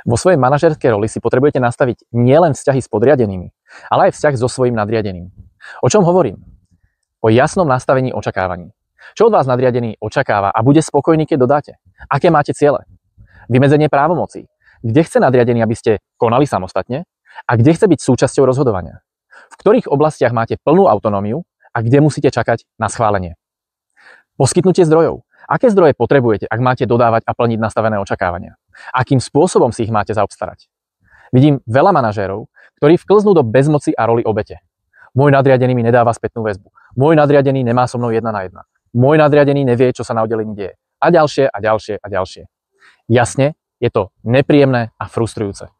Vo svojej manažerskej roli si potrebujete nastaviť nielen vzťahy s podriadenými, ale aj vzťah so svojím nadriadeným. O čom hovorím? O jasnom nastavení očakávaní. Čo od vás nadriadený očakáva a bude spokojný, keď dodáte? Aké máte ciele? Vymedzenie právomocí. Kde chce nadriadený, aby ste konali samostatne a kde chce byť súčasťou rozhodovania? V ktorých oblastiach máte plnú autonómiu a kde musíte čakať na schválenie? Poskytnutie zdrojov. Aké zdroje potrebujete, ak máte dodávať a plniť nastavené očakávania? Akým spôsobom si ich máte zaobstarať? Vidím veľa manažérov, ktorí vklznú do bezmoci a roli obete. Môj nadriadený mi nedáva spätnú väzbu. Môj nadriadený nemá so mnou 1 na 1. Môj nadriadený nevie, čo sa na oddelení deje. A ďalšie a ďalšie a ďalšie. Jasne, je to nepríjemné a frustrujúce.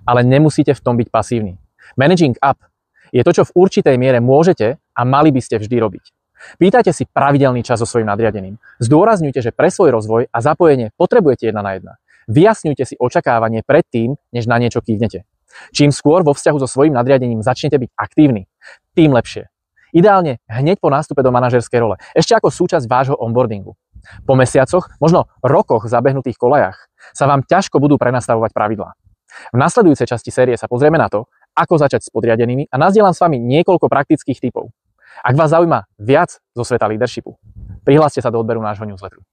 Ale nemusíte v tom byť pasívni. Managing up je to, čo v určitej miere môžete a mali by ste vždy robiť. Pýtajte si pravidelný čas so svojím nadriadeným. Zdôrazňujte, že pre svoj rozvoj a zapojenie potrebujete 1 na 1. Vyjasňujte si očakávanie predtým, než na niečo kývnete. Čím skôr vo vzťahu so svojím nadriadením začnete byť aktívni, tým lepšie. Ideálne hneď po nástupe do manažerskej role, ešte ako súčasť vášho onboardingu. Po mesiacoch, možno rokoch zabehnutých kolajách sa vám ťažko budú prenastavovať pravidlá. V nasledujúcej časti série sa pozrieme na to, ako začať s podriadenými a nazdielam s vami niekoľko praktických tipov. Ak vás zaujíma viac zo sveta leadershipu, prihláste sa do odberu nášho newsletteru.